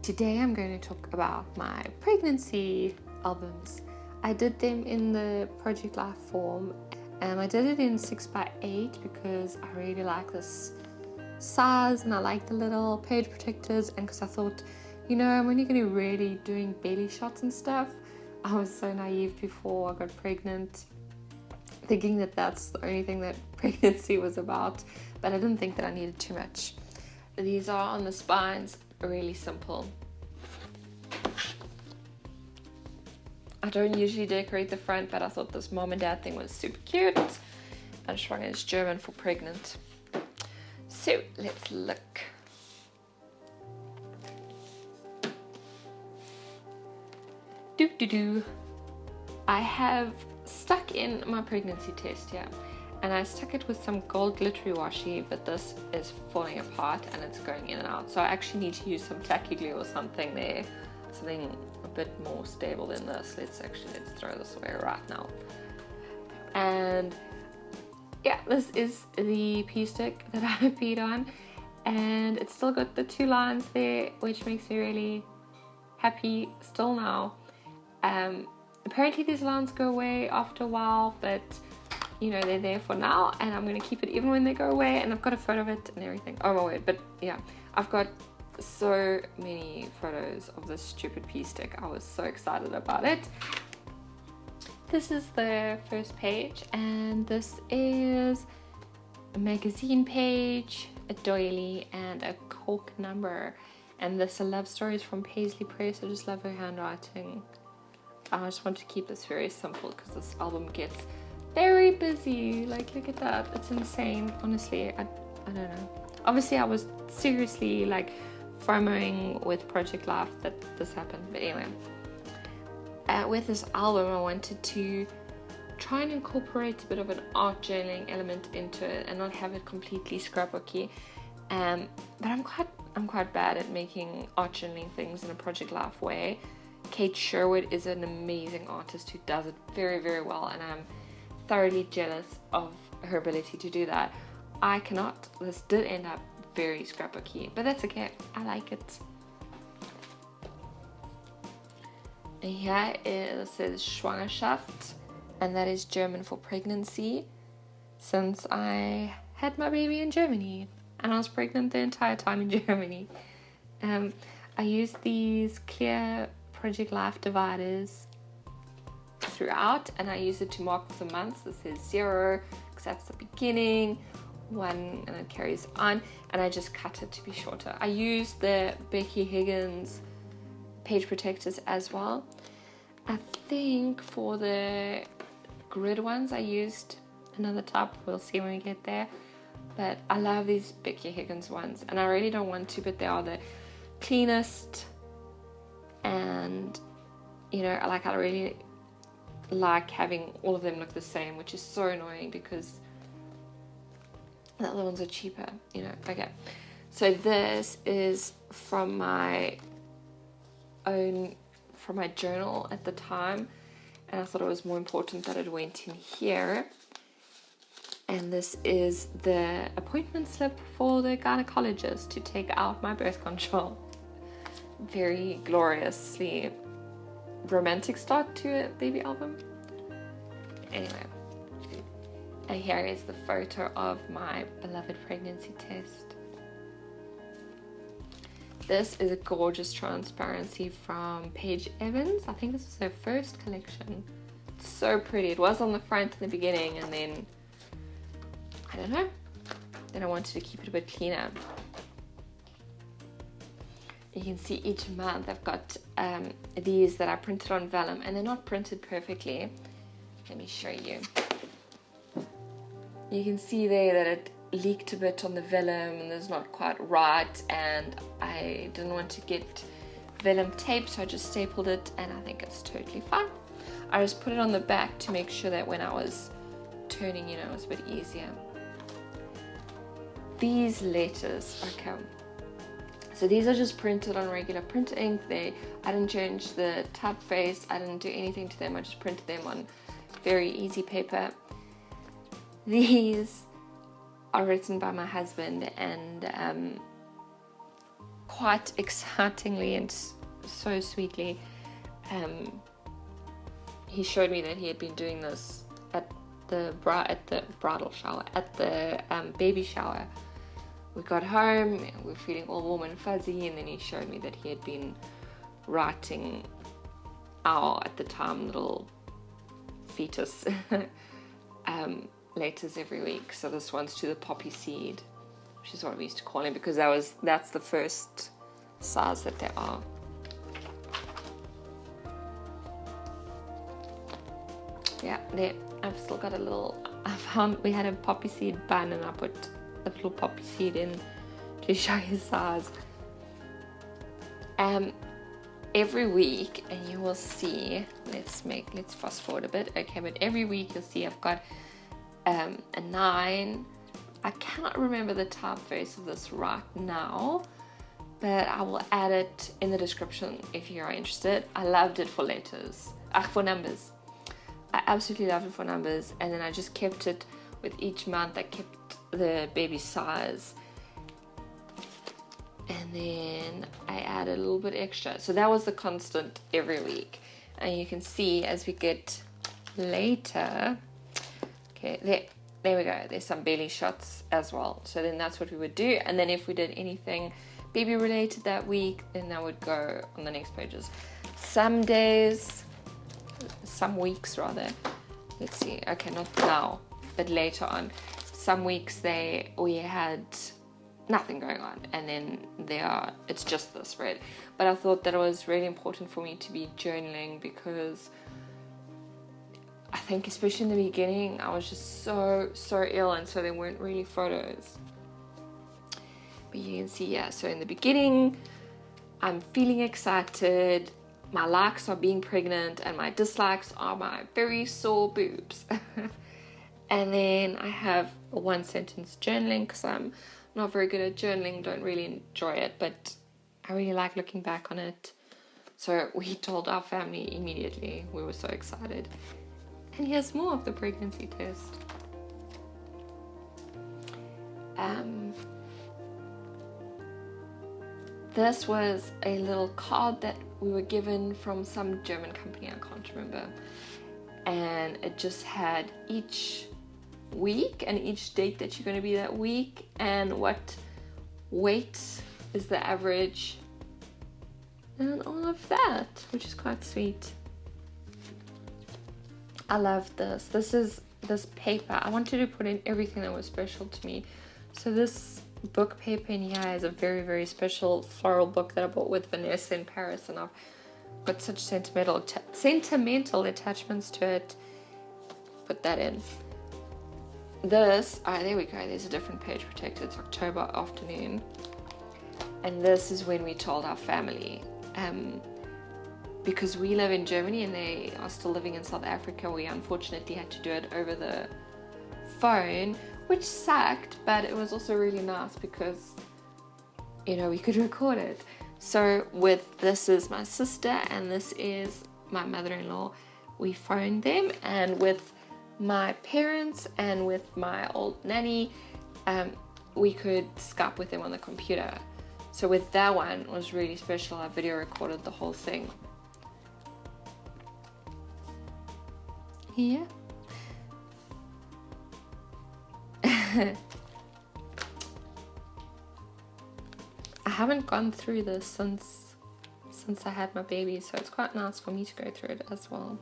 Today I'm going to talk about my pregnancy albums. I did them in the Project Life form. I did it in 6x8 because I really like this size and I like the little page protectors, and because I thought, I'm only going to be really doing belly shots and stuff. I was so naive before I got pregnant, thinking that that's the only thing that pregnancy was about, but I didn't think that I needed too much. These are on the spines, really simple. I don't usually decorate the front, but I thought this mom and dad thing was super cute. And Schwanger is German for pregnant. So let's look. I have stuck in my pregnancy test here, and I stuck it with some gold glittery washi, but this is falling apart and it's going in and out. So I actually need to use some tacky glue or something there, something a bit more stable than this. Let's throw this away right now. And yeah, this is the pea stick that I peed on, and it's still got the 2 lines there, which makes me really happy still now. Apparently these lines go away after a while, but they're there for now, and I'm going to keep it even when they go away, and I've got a photo of it and everything. Oh my word, but yeah, I've got so many photos of this stupid pea stick. I was so excited about it. This is the first page, and this is a magazine page, a doily, and a cork number. And this are love stories from Paisley Press. I just love her handwriting. I just want to keep this very simple because this album gets very busy. Like, look at that, it's insane. Honestly, I don't know. Obviously I was seriously like FOMOing with Project Life that this happened, but anyway, with this album I wanted to try and incorporate a bit of an art journaling element into it and not have it completely scrapbooky. But I'm quite bad at making art journaling things in a Project Life way. Kate Sherwood is an amazing artist who does it very, very well, and I'm thoroughly jealous of her ability to do that. I cannot. This did end up very scrapbooky, but that's okay. I like it. And here it says Schwangerschaft, and that is German for pregnancy, since I had my baby in Germany and I was pregnant the entire time in Germany. I used these clear Project Life dividers throughout, and I use it to mark the months. This is 0 because that's the beginning, 1 and it carries on, and I just cut it to be shorter. I use the Becky Higgins page protectors as well. I think for the grid ones I used another type. We'll see when we get there, but I love these Becky Higgins ones, and I really don't want to, but they are the cleanest, and I really like having all of them look the same, which is so annoying because the other ones are cheaper, Okay, so this is from my journal at the time, and I thought it was more important that it went in here. And this is the appointment slip for the gynecologist to take out my birth control. Very gloriously romantic start to a baby album. Anyway, and here is the photo of my beloved pregnancy test. This is a gorgeous transparency from Paige Evans. I think this was her first collection. It's so pretty. It was on the front in the beginning, and then I don't know, then I wanted to keep it a bit cleaner. You can see each month I've got these that I printed on vellum, and they're not printed perfectly. Let me show you. You can see there that it leaked a bit on the vellum and it's not quite right, and I didn't want to get vellum tape, so I just stapled it, and I think it's totally fine. I just put it on the back to make sure that when I was turning, it was a bit easier. These letters, okay, so these are just printed on regular print ink. I didn't change the typeface, I didn't do anything to them, I just printed them on very easy paper. These are written by my husband, and quite excitingly and so sweetly, he showed me that he had been doing this at the bridal shower, at the baby shower. We got home, we were feeling all warm and fuzzy, and then he showed me that he had been writing our, at the time, little fetus letters every week. So this one's to the poppy seed, which is what we used to call him, because that's the first size that they are. Yeah, there, I've still got a little, we had a poppy seed bun, and I put a little poppy seed in to show his size. Every week, and you will see, let's fast forward a bit, okay, but every week you'll see I've got a 9. I cannot remember the typeface of this right now, but I will add it in the description if you are interested. I loved it for letters, for numbers. I absolutely loved it for numbers, and then I just kept it with each month. I kept the baby size, and then I added a little bit extra. So that was the constant every week. And you can see as we get later, okay, there we go. There's some belly shots as well. So then that's what we would do. And then if we did anything baby related that week, then that would go on the next pages. Some weeks rather, let's see, okay, not now, but later on, some weeks we had nothing going on, and then it's just the spread. But I thought that it was really important for me to be journaling, because I think especially in the beginning I was just so ill, and so there weren't really photos. But you can see, yeah, so in the beginning I'm feeling excited, my likes are being pregnant, and my dislikes are my very sore boobs. And then I have a 1-sentence journaling, because I'm not very good at journaling, don't really enjoy it, but I really like looking back on it. So we told our family immediately. We were so excited. And here's more of the pregnancy test. This was a little card that we were given from some German company, I can't remember. And it just had each week and each date that you're going to be that week, and what weight is the average, and all of that, which is quite sweet. I love this. This paper, I wanted to put in everything that was special to me. So this book paper in here is a very, very special floral book that I bought with Vanessa in Paris, and I've got such sentimental attachments to it. Put that in. This, there we go, there's a different page protected. It's October afternoon, and this is when we told our family, because we live in Germany and they are still living in South Africa. We unfortunately had to do it over the phone, which sucked, but it was also really nice because, you know, we could record it. So this is my sister and this is my mother-in-law. We phoned them, and with my parents and with my old nanny, we could Skype with them on the computer. So with that one, it was really special. I video recorded the whole thing. Yeah. I haven't gone through this since I had my baby, so it's quite nice for me to go through it as well.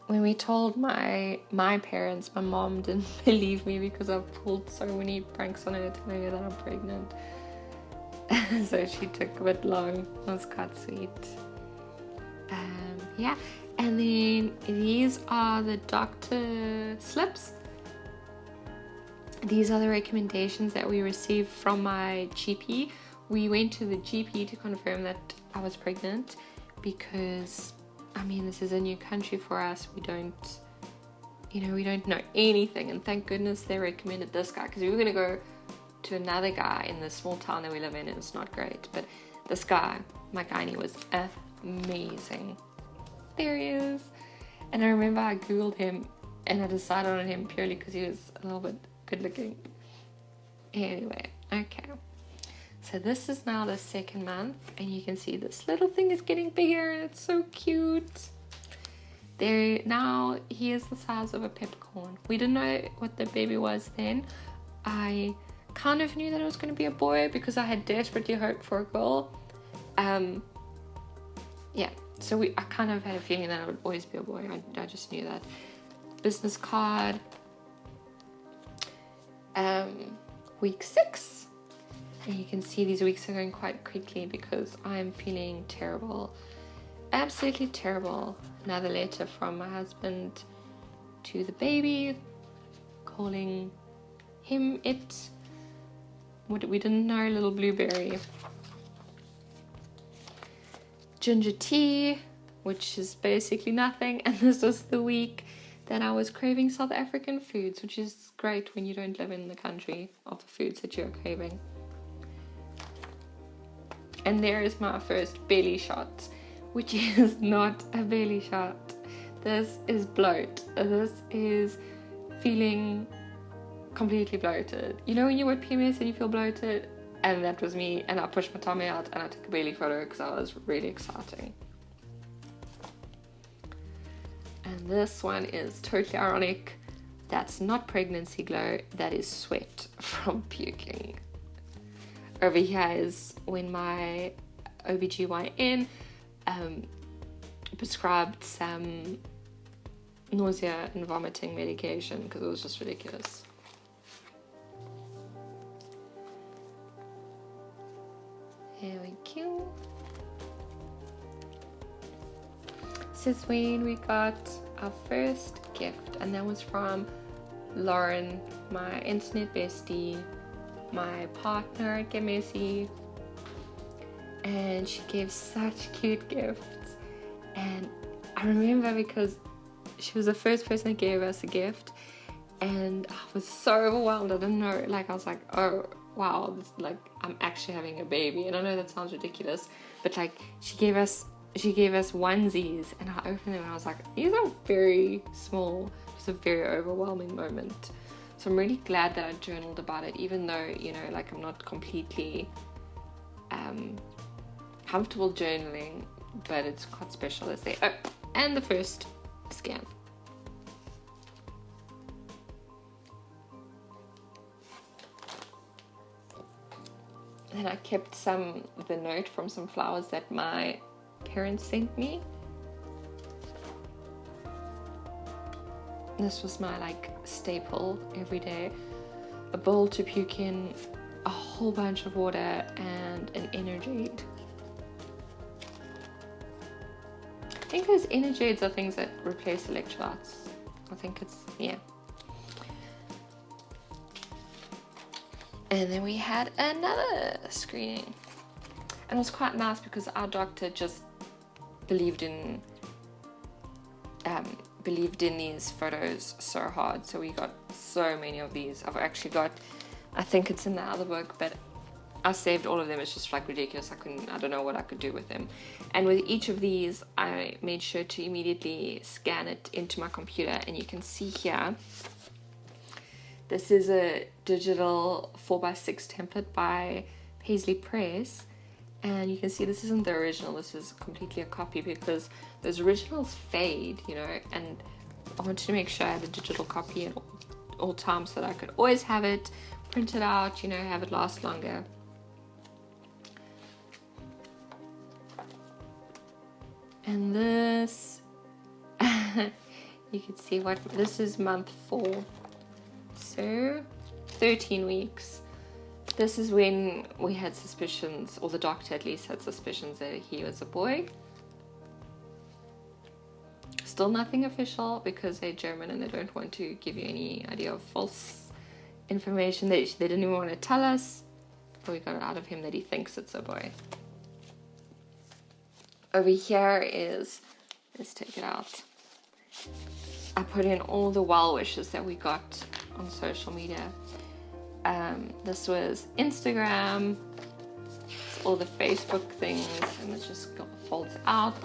When we told my parents, my mom didn't believe me because I've pulled so many pranks on her telling her that I'm pregnant. So she took a bit long. It was quite sweet. Yeah, and then these are the doctor slips. These are the recommendations that we received from my GP. We went to the GP to confirm that I was pregnant because, I mean, this is a new country for us. We don't know anything, and thank goodness they recommended this guy, because we were going to go to another guy in the small town that we live in and it's not great, but this guy, my gynae, was amazing. There he is. And I remember I googled him and I decided on him purely because he was a little bit good looking. Anyway, okay, So this is now the 2nd month, and you can see this little thing is getting bigger, and it's so cute. Now he is the size of a peppercorn. We didn't know what the baby was then. I kind of knew that it was going to be a boy because I had desperately hoped for a girl. Yeah, so I kind of had a feeling that it would always be a boy. I just knew that. Business card. Week 6. And you can see these weeks are going quite quickly because I'm feeling terrible. Absolutely terrible. Another letter from my husband to the baby, calling him it. What we didn't know, little blueberry. Ginger tea, which is basically nothing. And this was the week that I was craving South African foods, which is great when you don't live in the country of the foods that you're craving. And there is my first belly shot, which is not a belly shot. This is bloat. This is feeling completely bloated. You know when you're with PMS and you feel bloated? And that was me, and I pushed my tummy out and I took a belly photo because I was really exciting. And this one is totally ironic. That's not pregnancy glow, that is sweat from puking. Over here is when my OBGYN prescribed some nausea and vomiting medication because it was just ridiculous. Here we go. This is when we got our first gift, and that was from Lauren, my internet bestie, my partner at Get Messy, and she gave such cute gifts. And I remember because she was the first person that gave us a gift, and I was so overwhelmed. I didn't know, like I was like, oh wow, this, like I'm actually having a baby. And I know that sounds ridiculous, but like she gave us onesies, and I opened them and I was like, these are very small. It was a very overwhelming moment. So I'm really glad that I journaled about it, even though, you know, like I'm not completely comfortable journaling, but it's quite special as they. Oh, and the first scan. And I kept the note from some flowers that my parents sent me. This was my like staple every day. A bowl to puke in, a whole bunch of water, and an energy aid. I think those energy aids are things that replace electrolytes. I think it's, yeah. And then we had another screening. And it was quite nice because our doctor just believed in these photos so hard. So we got so many of these. I've actually got, I think it's in the other book, but I saved all of them. It's just like ridiculous. I don't know what I could do with them. And with each of these, I made sure to immediately scan it into my computer. And you can see here, this is a digital 4x6 template by Paisley Press. And you can see this isn't the original, this is completely a copy because those originals fade, you know, and I wanted to make sure I had a digital copy at all times so that I could always have it printed out, you know, have it last longer. And this, you can see what, this is month 4, so 13 weeks. This is when we had suspicions, or the doctor at least had suspicions that he was a boy. Still nothing official because they're German and they don't want to give you any idea of false information. They didn't even want to tell us, but we got it out of him that he thinks it's a boy. Over here is, let's take it out. I put in all the well wishes that we got on social media. This was Instagram, all the Facebook things, and it just folds out.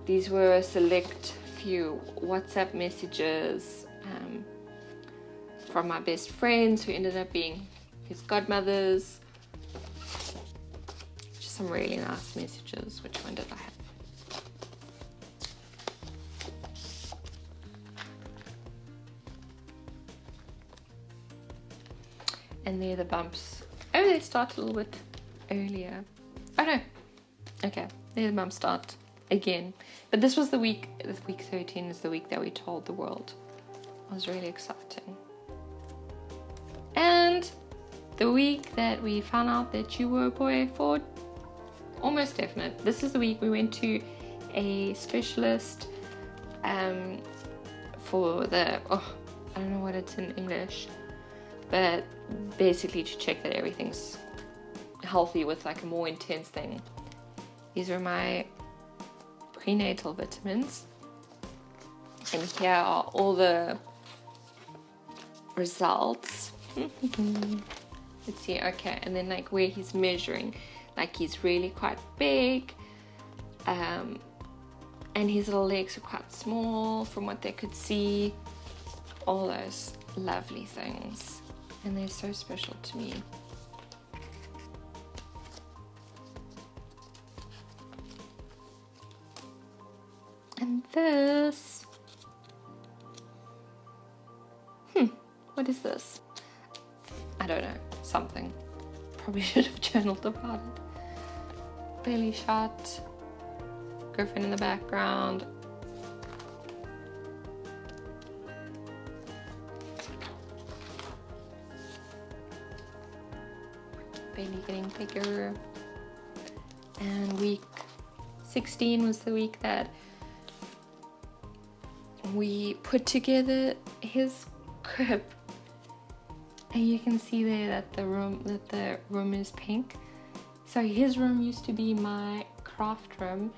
These were a select few WhatsApp messages from my best friends who ended up being his godmothers. some really nice messages. Which one did I have? And there are the bumps. Oh, they start a little bit earlier. Oh no. Okay, there the bumps start again. But this was the week 13 is the week that we told the world. It was really exciting. And the week that we found out that you were a boy for almost definite. This is the week we went to a specialist for the, I don't know what it's in English, but basically to check that everything's healthy with like a more intense thing. These are my prenatal vitamins, and here are all the results. Let's see. Okay, and then like where he's measuring, like he's really quite big, and his little legs are quite small from what they could see. All those lovely things, and they're so special to me. And this, what is this? I don't know, something. Probably should have journaled about it. Belly shot, Griffin in the background. Baby getting bigger. And week 16 was the week that we put together his crib, and you can see there that the room is pink. So his room used to be my craft room,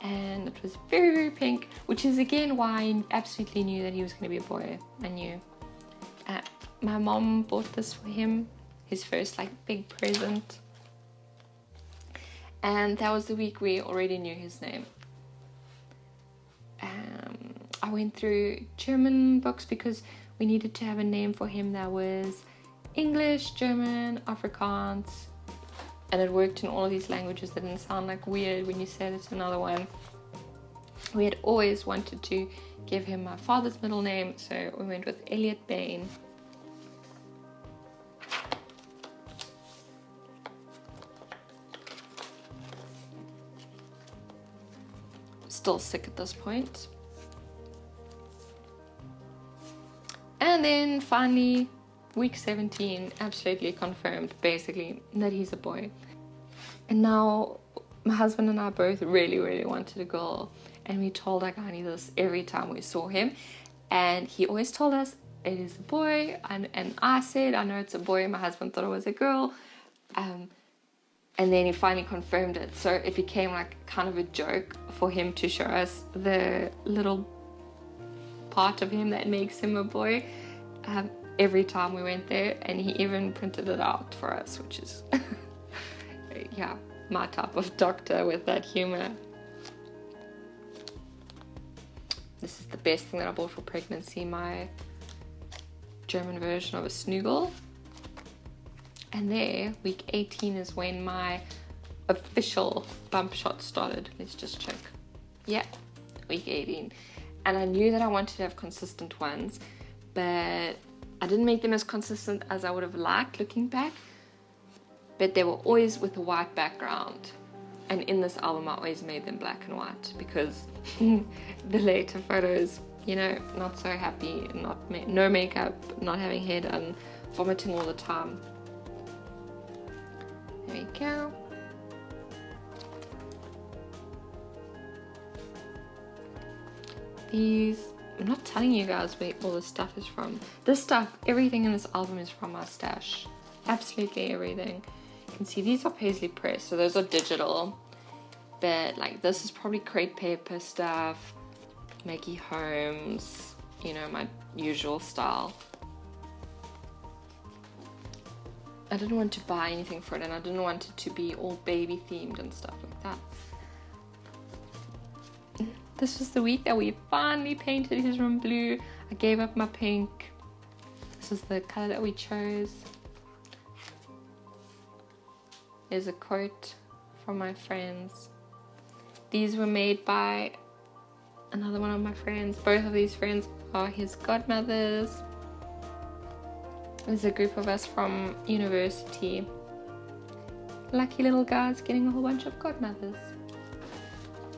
and it was very, very pink, which is again why I absolutely knew that he was going to be a boy. I knew. My mom bought this for him, his first like big present, and that was the week we already knew his name. I went through German books because we needed to have a name for him that was English, German, Afrikaans, and it worked in all of these languages that didn't sound like weird when you said it to another one. We had always wanted to give him my father's middle name, so we went with Elliot Bain. Still sick at this point. And then finally, week 17, absolutely confirmed, basically, that he's a boy. And now, my husband and I both really, really wanted a girl. And we told our gynae this every time we saw him. And he always told us, it is a boy. And I said, I know it's a boy. My husband thought it was a girl. And then he finally confirmed it. So it became like kind of a joke for him to show us the little part of him that makes him a boy every time we went there, and he even printed it out for us, which is yeah, my type of doctor with that humor. This is the best thing that I bought for pregnancy, my German version of a Snuggle. And there, week 18 is when my official bump shot started. Let's just check. Yeah, week 18. And I knew that I wanted to have consistent ones, but I didn't make them as consistent as I would have liked looking back. But they were always with a white background. And in this album, I always made them black and white because the later photos, you know, not so happy, no makeup, not having hair done, vomiting all the time. There we go. These, I'm not telling you guys where all this stuff is from. This stuff, everything in this album is from my stash. Absolutely everything. You can see these are paisley press, so those are digital. But like this is probably crepe paper stuff, Maggie Holmes, you know, my usual style. I didn't want to buy anything for it, and I didn't want it to be all baby themed and stuff like that. This was the week that we finally painted his room blue. I gave up my pink. This is the color that we chose. There's a quote from my friends. These were made by another one of my friends. Both of these friends are his godmothers. There's a group of us from university. Lucky little guys getting a whole bunch of godmothers.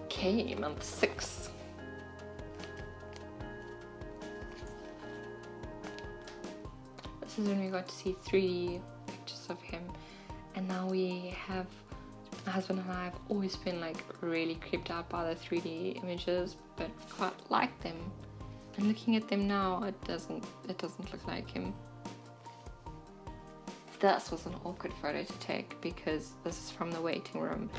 Okay, month 6. This is when we got to see 3 pictures of him. And now we have, my husband and I have always been like really creeped out by the 3D images, but quite like them. And looking at them now, it doesn't look like him. This was an awkward photo to take because this is from the waiting room,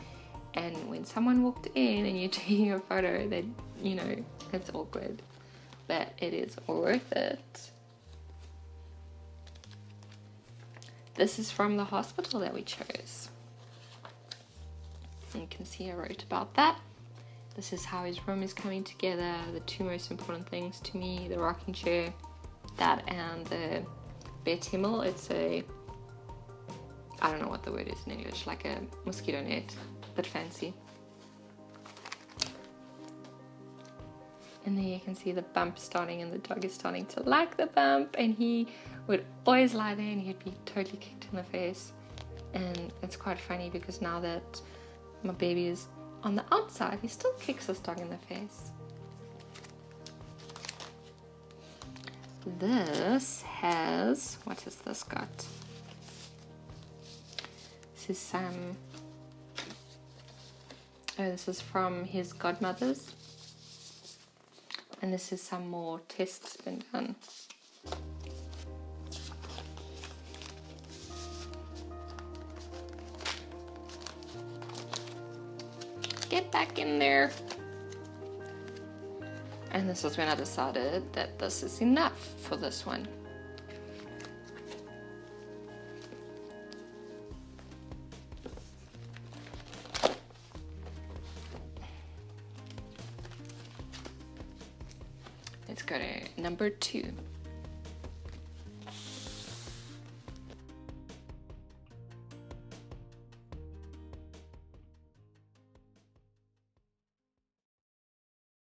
and when someone walked in and you're taking a photo, then you know it's awkward, but it is worth it. This is from the hospital that we chose. And you can see I wrote about that. This is how his room is coming together. The 2 most important things to me: the rocking chair, that, and the bedtimmel. It's a, I don't know what the word is in English, like a mosquito net, but fancy. And then you can see the bump starting, and the dog is starting to like the bump, and he would always lie there and he'd be totally kicked in the face. And it's quite funny because now that my baby is on the outside, he still kicks this dog in the face. This has, what has this got? This is some, this is from his godmothers, and this is some more tests been done. Get back in there. And this is when I decided that this is enough for this one. Let's go to number 2.